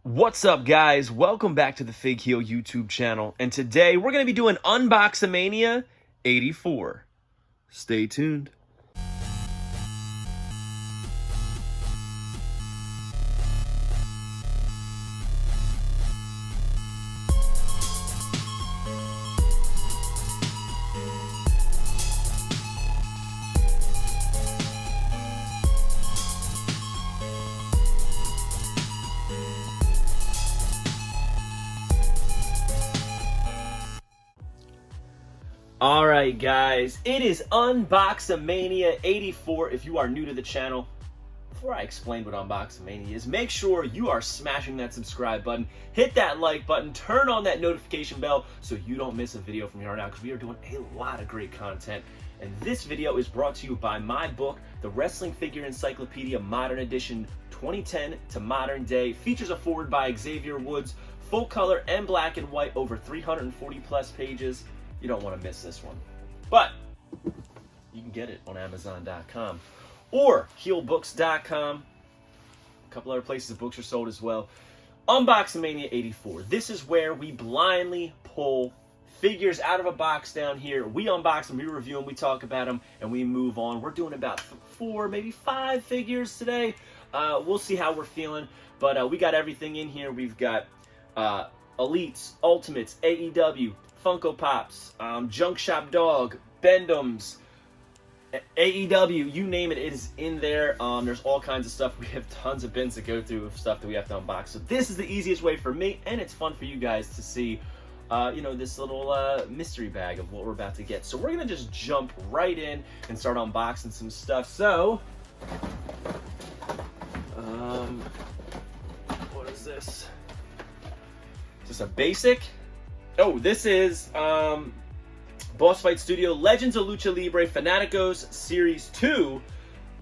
What's up, guys? Welcome back to the Fig Heel YouTube channel, and today we're going to be doing UNBOXAMANIA 84. Stay tuned. Alright guys, it is UNBOXAMANIA 84. If you are new to the channel, before I explain what UNBOXAMANIA is, make sure you are smashing that subscribe button, hit that like button, turn on that notification bell so you don't miss a video from here on out, because we are doing a lot of great content. And this video is brought to you by my book, The Wrestling Figure Encyclopedia Modern Edition 2010 to Modern Day. Features a foreword by Xavier Woods, full color and black and white, over 340 plus pages. You don't want to miss this one. But you can get it on Amazon.com or HeelBooks.com. A couple other places books are sold as well. UNBOXAMANIA 84. This is where we blindly pull figures out of a box down here. We unbox them, we review them, we talk about them, and we move on. We're doing about 4, maybe 5 figures today. We'll see how we're feeling. But we got everything in here. We've got Elites, Ultimates, AEW, Funko Pops, Junk Shop Dog, Bendums, AEW, you name it, it is in there. There's all kinds of stuff. We have tons of bins to go through of stuff that we have to unbox. So this is the easiest way for me, and it's fun for you guys to see, this little mystery bag of what we're about to get. So we're going to just jump right in and start unboxing some stuff. So, what is this? Is this a basic? Oh, this is Boss Fight Studio Legends of Lucha Libre Fanaticos Series 2,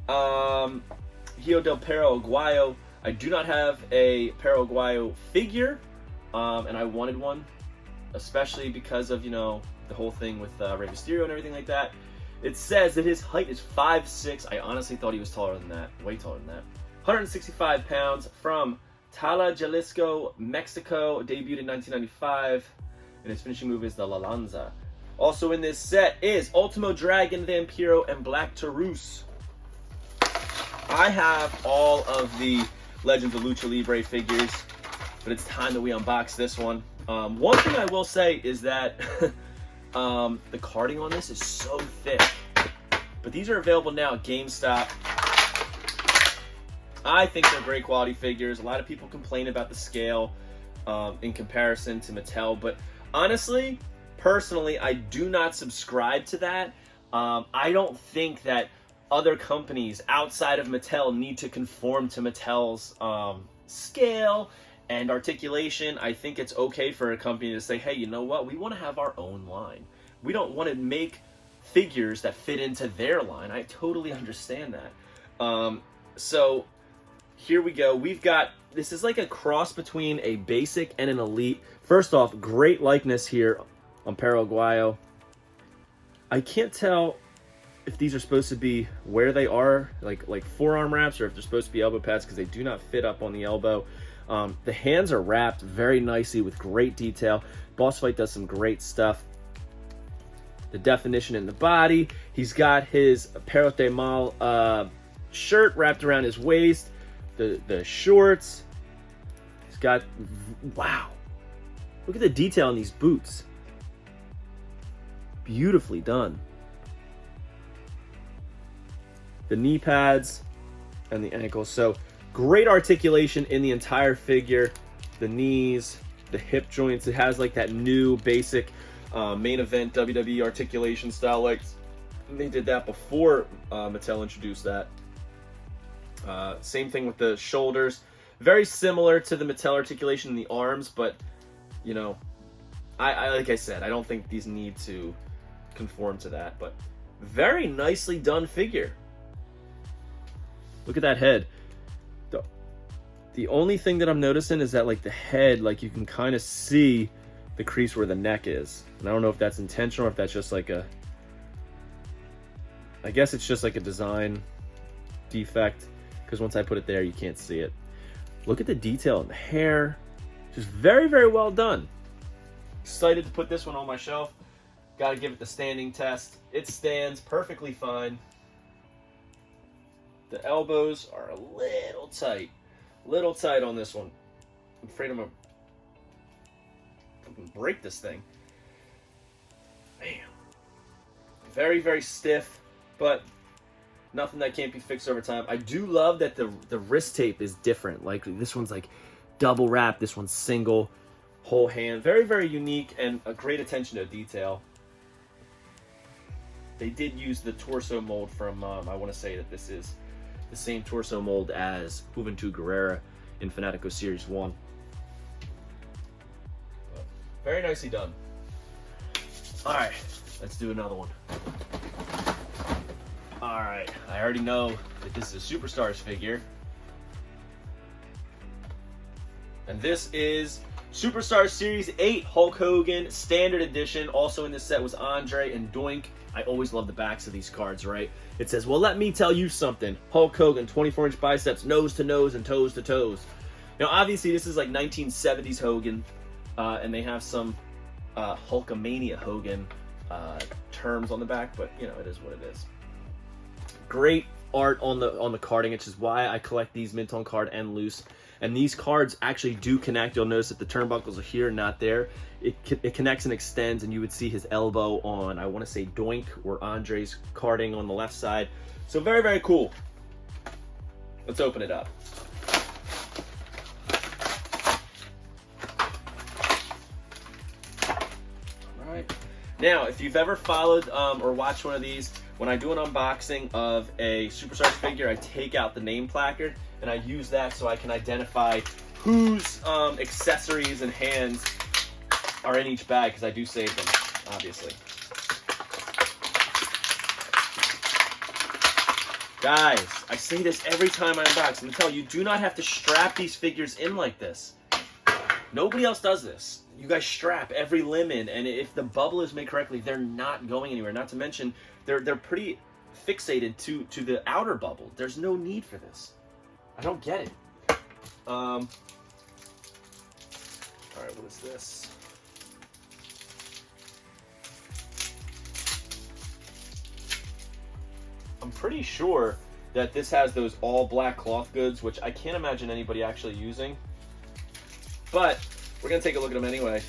Hijo del Paraguayo. I do not have a Paraguayo figure, and I wanted one, especially because of, the whole thing with Rey Mysterio and everything like that. It says that his height is 5'6". I honestly thought he was taller than that, way taller than that. 165 pounds, from Tala, Jalisco, Mexico, debuted in 1995. And his finishing move is the La Lanza. Also in this set is Ultimo Dragon, Vampiro, and Black Taurus. I have all of the Legends of Lucha Libre figures, but it's time that we unbox this one. One thing I will say is that the carding on this is so thick. But these are available now at GameStop. I think they're great quality figures. A lot of people complain about the scale in comparison to Mattel, but honestly, personally, I do not subscribe to that. I don't think that other companies outside of Mattel need to conform to Mattel's scale and articulation. I think it's okay for a company to say, hey, you know what? We want to have our own line. We don't want to make figures that fit into their line. I totally understand that. So here we go. We've got, this is like a cross between a basic and an elite. First off, great likeness here on Paraguayo. I can't tell if these are supposed to be where they are, like forearm wraps, or if they're supposed to be elbow pads, because they do not fit up on the elbow. The hands are wrapped very nicely with great detail. Boss Fight does some great stuff. The definition in the body. He's got his Perro de Mal shirt wrapped around his waist. The shorts. He's got, wow. Look at the detail on these boots. Beautifully done. The knee pads and the ankles. So great articulation in the entire figure. The knees, the hip joints. It has like that new basic main event WWE articulation style. Like they did that before Mattel introduced that. Same thing with the shoulders. Very similar to the Mattel articulation in the arms, but I like I said, I don't think these need to conform to that, but very nicely done figure. Look at that head. The only thing that I'm noticing is that like the head, like you can kind of see the crease where the neck is. And I don't know if that's intentional or if that's just like I guess it's just like a design defect, because once I put it there, you can't see it. Look at the detail in the hair. Just very, very well done. Excited to put this one on my shelf. Got to give it the standing test. It stands perfectly fine. The elbows are a little tight. Little tight on this one. I'm afraid I'm going to break this thing. Man. Very, very stiff, but nothing that can't be fixed over time. I do love that the wrist tape is different. Like this one's like double wrap, this one's single, whole hand. Very, very unique and a great attention to detail. They did use the torso mold from, I want to say that this is the same torso mold as Juventud Guerrera in Fanatico Series 1. Very nicely done. All right, let's do another one. All right, I already know that this is a Superstars figure. And this is Superstars Series 8 Hulk Hogan Standard Edition. Also in this set was Andre and Doink. I always love the backs of these cards, right? It says, well, let me tell you something. Hulk Hogan, 24-inch biceps, nose to nose and toes to toes. Now, obviously, this is like 1970s Hogan, and they have some Hulkamania Hogan terms on the back, but, you know, it is what it is. Great art on the carding, which is why I collect these mint on card and loose. And these cards actually do connect. You'll notice that the turnbuckles are here, not there. It connects and extends, and you would see his elbow on, I want to say, Doink or Andre's carding on the left side. So very, very cool. Let's open it up. All right. Now, if you've ever followed or watched one of these, when I do an unboxing of a Superstars figure, I take out the name placard, and I use that so I can identify whose accessories and hands are in each bag, because I do save them, obviously. Guys, I say this every time I unbox. I'm going to tell you, do not have to strap these figures in like this. Nobody else does this. You guys strap every limb in, and if the bubble is made correctly, they're not going anywhere. Not to mention, they're pretty fixated to the outer bubble. There's no need for this. I don't get it. All right, what is this? I'm pretty sure that this has those all black cloth goods, which I can't imagine anybody actually using. But we're gonna take a look at them anyway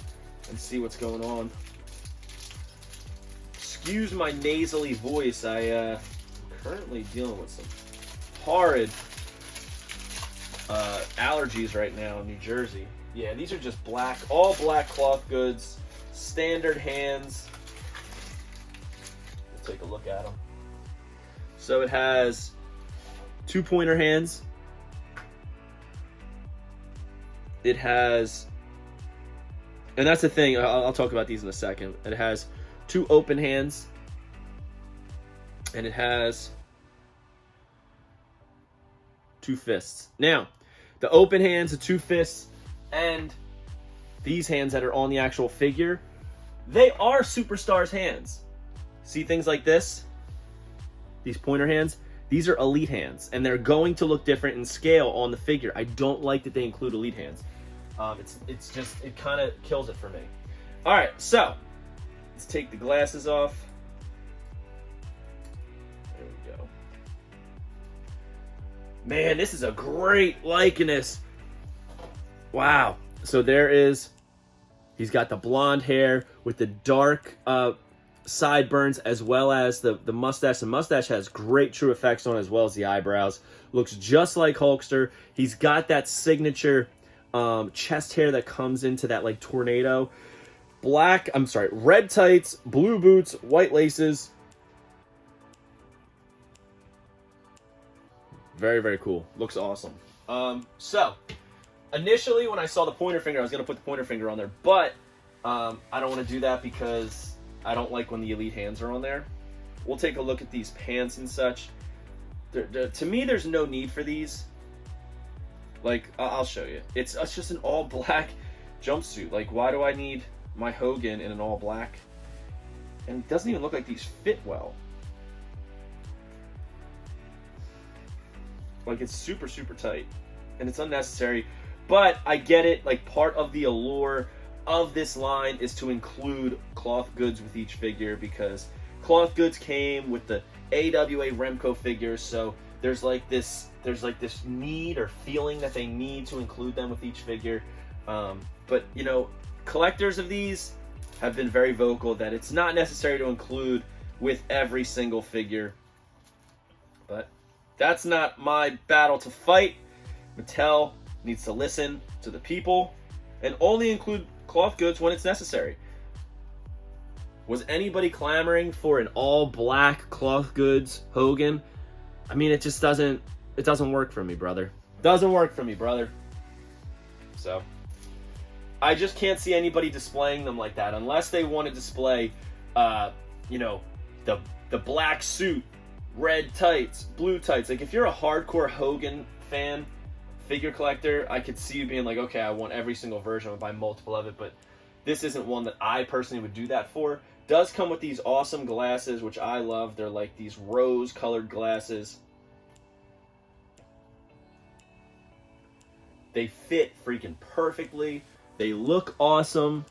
and see what's going on. Excuse my nasally voice. I'm currently dealing with some horrid allergies right now in New Jersey. Yeah, these are just black, all black cloth goods, standard hands. Let's take a look at them. So it has 2 pointer hands. It has, and that's the thing, I'll talk about these in a second. It has 2 open hands, and it has 2 fists. Now, the open hands, the 2 fists, and these hands that are on the actual figure, they are Superstars hands. See things like this? These pointer hands, these are elite hands, and they're going to look different in scale on the figure. I don't like that they include elite hands. It's just, it kind of kills it for me. All right, so let's take the glasses off. There we go. Man, this is a great likeness. Wow. So there is, he's got the blonde hair with the dark sideburns, as well as the mustache. The mustache has great true effects on, as well as the eyebrows. Looks just like Hulkster. He's got that signature chest hair that comes into that like tornado. Red tights, blue boots, white laces. Very, very cool. Looks awesome. So initially when I saw the pointer finger, I was going to put the pointer finger on there, but I don't want to do that because I don't like when the elite hands are on there. We'll take a look at these pants and such. To me, there's no need for these. Like, I'll show you. It's just an all black jumpsuit. Like, why do I need my Hogan in an all black? And it doesn't even look like these fit well. Like, it's super, super tight. and it's unnecessary. But I get it. Like, part of the allure of this line is to include cloth goods with each figure, because cloth goods came with the AWA Remco figures, so there's like this need or feeling that they need to include them with each figure. But you know, collectors of these have been very vocal that it's not necessary to include with every single figure. But that's not my battle to fight. Mattel needs to listen to the people and only include cloth goods when it's necessary. Was anybody clamoring for an all black cloth goods Hogan? I mean, it just doesn't work for me, brother. Doesn't work for me, brother. So I just can't see anybody displaying them like that unless they want to display you know, the black suit, red tights, blue tights. Like, if you're a hardcore Hogan fan, figure collector, I could see you being like, okay, I want every single version, I would buy multiple of it, but this isn't one that I personally would do that for. Does come with these awesome glasses, which I love. They're like these rose colored glasses. They fit freaking perfectly. They look awesome.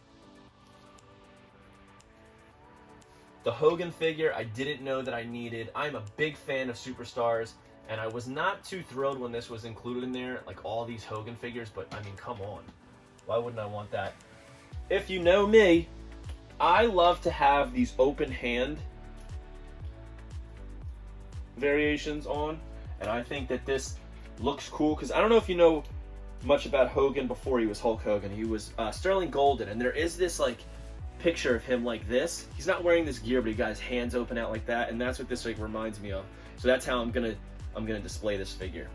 The Hogan figure, I didn't know that I needed. I'm a big fan of Superstars, and I was not too thrilled when this was included in there, like all these Hogan figures, but I mean, come on. Why wouldn't I want that? If you know me, I love to have these open hand variations on, and I think that this looks cool, because I don't know if you know much about Hogan before he was Hulk Hogan. He was Sterling Golden, and there is this like picture of him like this. He's not wearing this gear, but he got his hands open out like that, and that's what this like reminds me of. So that's how I'm gonna display this figure.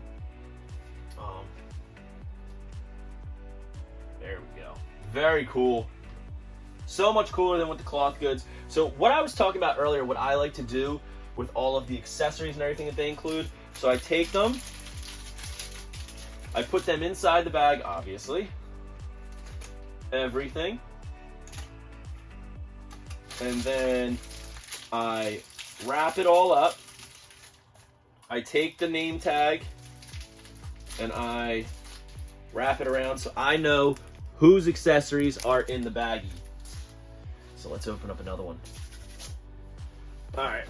There we go. Very cool. So much cooler than with the cloth goods. So what I was talking about earlier, what I like to do with all of the accessories and everything that they include, so I take them, I put them inside the bag, obviously, everything, and then I wrap it all up. I take the name tag and I wrap it around so I know whose accessories are in the baggie. So let's open up another one. All right,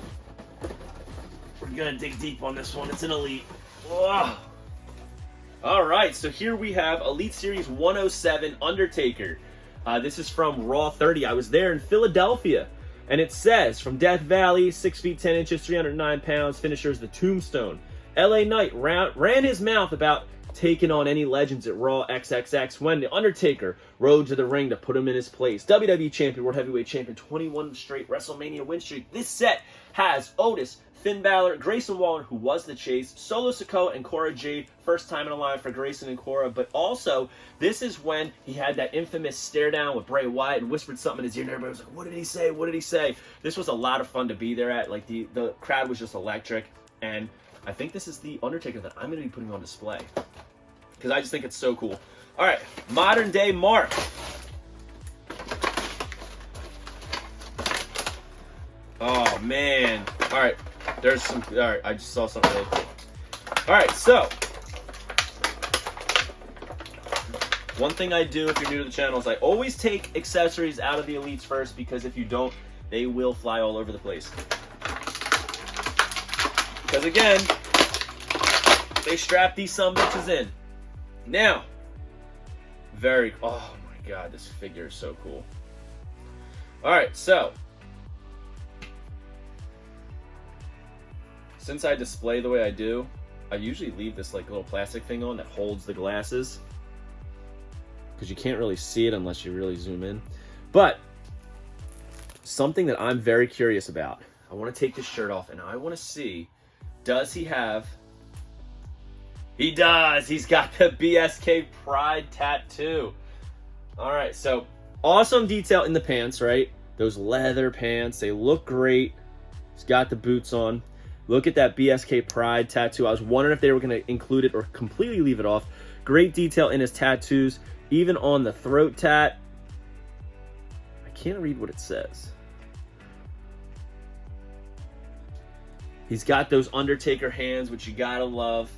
we're gonna dig deep on this one. It's an Elite. Whoa. All right, so here we have Elite Series 107 Undertaker. This is from Raw 30. I was there in Philadelphia, and it says, from Death Valley, 6 feet 10 inches, 309 pounds, finishers the Tombstone. LA Knight ran his mouth about taking on any legends at Raw XXX when The Undertaker rode to the ring to put him in his place. WWE Champion, World Heavyweight Champion, 21 straight WrestleMania win streak. This set has Otis, Finn Balor, Grayson Waller, who was the Chase, Solo Sikoa, and Cora Jade. First time in a line for Grayson and Cora, but also, this is when he had that infamous stare down with Bray Wyatt and whispered something in his ear, and everybody was like, what did he say? What did he say? This was a lot of fun to be there at. Like, the crowd was just electric, and I think this is the Undertaker that I'm going to be putting on display, because I just think it's so cool. All right, modern day Mark. Oh, man. All right, there's some, all right, I just saw something really cool. All right, so, one thing I do if you're new to the channel is I always take accessories out of the Elites first, because if you don't, they will fly all over the place. Because again, they strap these sumbitches in. Now, oh my god, this figure is so cool. Alright, so, since I display the way I do, I usually leave this like little plastic thing on that holds the glasses, because you can't really see it unless you really zoom in. But something that I'm very curious about, I want to take this shirt off and I want to see, does he have, he does, he's got the BSK Pride tattoo. All right, so awesome detail in the pants, right? Those leather pants, they look great. He's got the boots on. Look at that BSK Pride tattoo. I was wondering if they were going to include it or completely leave it off. Great detail in his tattoos. Even on the throat tat, I can't read what it says. He's got those Undertaker hands, which you gotta love.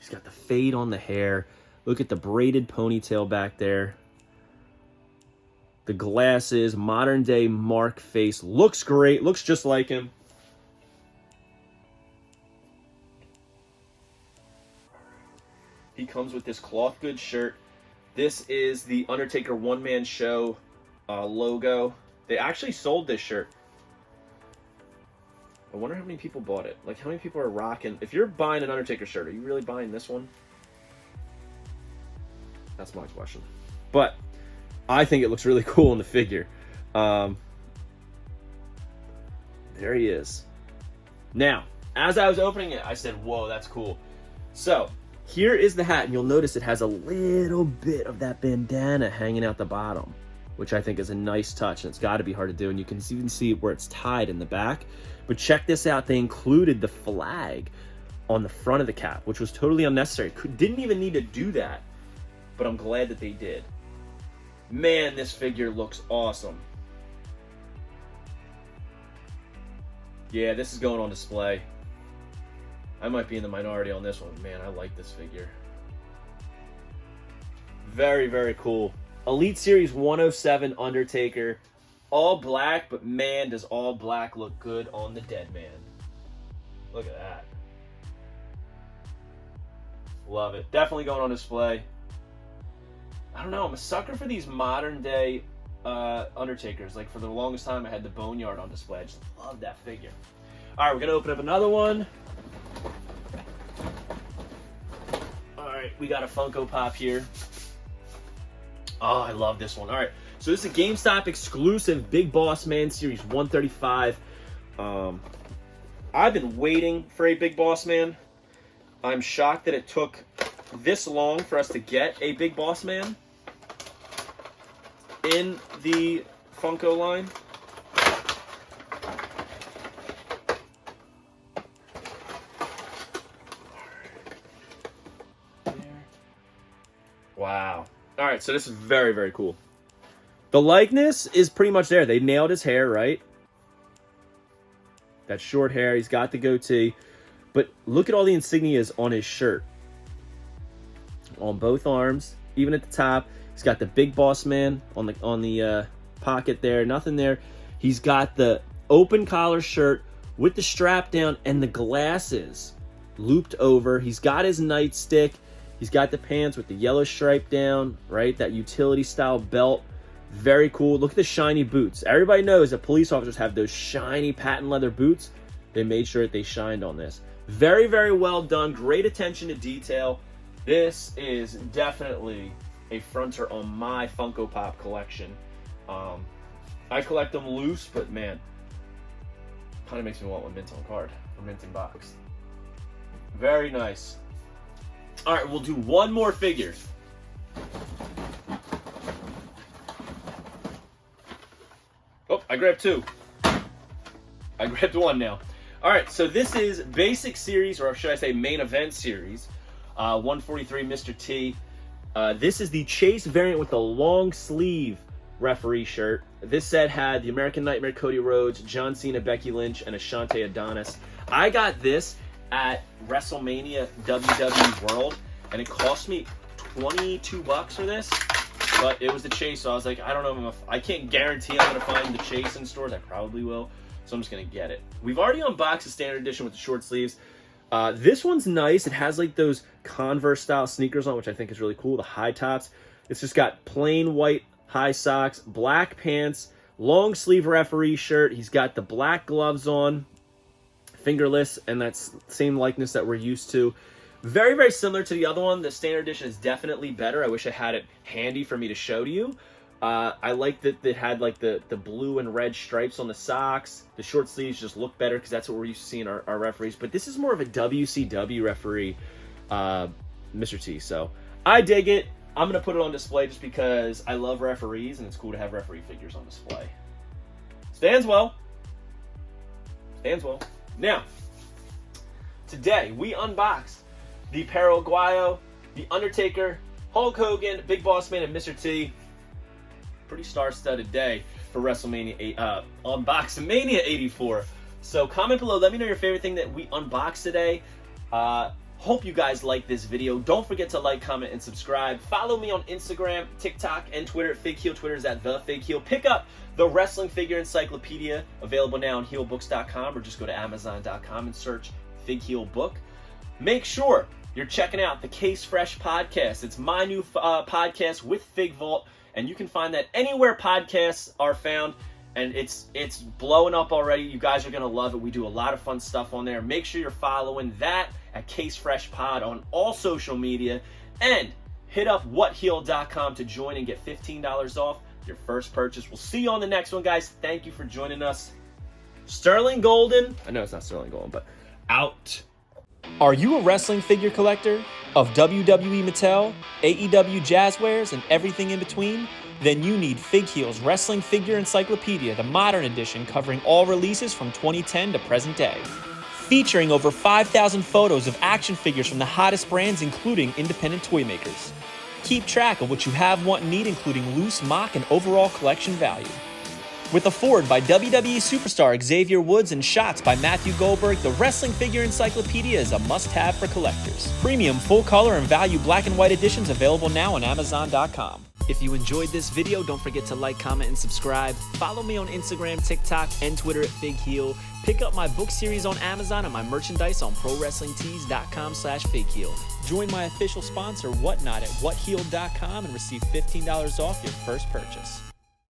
He's got the fade on the hair. Look at the braided ponytail back there. The glasses, modern day Mark face. Looks great. Looks just like him. He comes with this cloth goods shirt. This is the Undertaker one-man show logo. They actually sold this shirt. I wonder how many people bought it. Like, how many people are rocking? If you're buying an Undertaker shirt, are you really buying this one? That's my question. But I think it looks really cool in the figure. There he is. Now, as I was opening it, I said, whoa, that's cool. So, here is the hat, and you'll notice it has a little bit of that bandana hanging out the bottom, which I think is a nice touch, and it's got to be hard to do, and you can even see where it's tied in the back. But check this out. They included the flag on the front of the cap, which was totally unnecessary. Didn't even need to do that, but I'm glad that they did. Man, this figure looks awesome. Yeah, this is going on display. I might be in the minority on this one. Man, I like this figure. Very, very cool. Elite Series 107 Undertaker. All black, but man, does all black look good on the dead man. Look at that. Love it. Definitely going on display. I don't know. I'm a sucker for these modern day Undertakers. Like, for the longest time, I had the Boneyard on display. I just love that figure. All right, we're going to open up another one. All right, we got a Funko Pop here. Oh, I love this one. All right, so this is a GameStop exclusive Big Boss Man Series 135. I've been waiting for a Big Boss Man. I'm shocked that it took this long for us to get a Big Boss Man in the Funko line. Wow. All right, so this is very, very cool. The likeness is pretty much there. They nailed his hair, right? That short hair. He's got the goatee. But look at all the insignias on his shirt. On both arms, even at the top. He's got the Big Boss Man on the pocket there. Nothing there. He's got the open collar shirt with the strap down and the glasses looped over. He's got his nightstick. He's got the pants with the yellow stripe down, right? That utility style belt. Very cool. Look at the shiny boots. Everybody knows that police officers have those shiny patent leather boots. They made sure that they shined on this. Very, very well done. Great attention to detail. This is definitely a fronter on my Funko Pop collection. I collect them loose, but man, kind of makes me want one mint on card or mint in box. Very nice. All right, we'll do one more figure. Oh, I grabbed two. I grabbed one now. All right, so this is Basic Series, or should I say Main Event Series, 143 Mr. T. This is the Chase variant with the long sleeve referee shirt. This set had the American Nightmare Cody Rhodes, John Cena, Becky Lynch, and Ashante Adonis. I got this at WrestleMania WWE World, and it cost me $22 for this, but it was the Chase, so I was like, I don't know if I can't guarantee I'm going to find the Chase in stores. I probably will, so I'm just going to get it. We've already unboxed the standard edition with the short sleeves. This one's nice. It has like those Converse style sneakers on, which I think is really cool, the high tops. It's just got plain white high socks, black pants, long sleeve referee shirt. He's got the black gloves on, fingerless, and that's same likeness that we're used to. Very, very similar to the other one. The standard edition is definitely better. I wish I had it handy for me to show to you. I like that it had like the blue and red stripes on the socks. The short sleeves just look better because that's what we're used to seeing our referees. But this is more of a WCW referee, Mr. T. So I dig it. I'm going to put it on display just because I love referees and it's cool to have referee figures on display. Stands well. Stands well. Now, today we unboxed the Paraguayo, the Undertaker, Hulk Hogan, Big Boss Man, and Mr. T. Pretty star-studded day for WrestleMania Unboxamania 84. So comment below. Let me know your favorite thing that we unboxed today. Hope you guys like this video. Don't forget to like, comment, and subscribe. Follow me on Instagram, TikTok, and Twitter at FigHeel. Twitter is at TheFigHeel. Pick up the Wrestling Figure Encyclopedia, available now on HeelBooks.com, or just go to Amazon.com and search FigHeel Book. Make sure you're checking out the Case Fresh podcast. It's my new podcast with Fig Vault, and you can find that anywhere podcasts are found. And it's blowing up already. You guys are going to love it. We do a lot of fun stuff on there. Make sure you're following that at Case Fresh Pod on all social media. And hit up whatheel.com to join and get $15 off your first purchase. We'll see you on the next one, guys. Thank you for joining us. Sterling Golden. I know it's not Sterling Golden, but out. Are you a wrestling figure collector of WWE Mattel, AEW Jazzwares, and everything in between? Then you need FigHeel's Wrestling Figure Encyclopedia, the modern edition covering all releases from 2010 to present day. Featuring over 5,000 photos of action figures from the hottest brands, including independent toy makers. Keep track of what you have, want, and need, including loose, mock, and overall collection value. With a foreword by WWE superstar Xavier Woods and shots by Matthew Goldberg, the Wrestling Figure Encyclopedia is a must-have for collectors. Premium full-color and value black and white editions available now on Amazon.com. If you enjoyed this video, don't forget to like, comment, and subscribe. Follow me on Instagram, TikTok, and Twitter at FigHeel. Pick up my book series on Amazon and my merchandise on ProWrestlingTees.com/FigHeel. Join my official sponsor, Whatnot, at WhatHeel.com and receive $15 off your first purchase.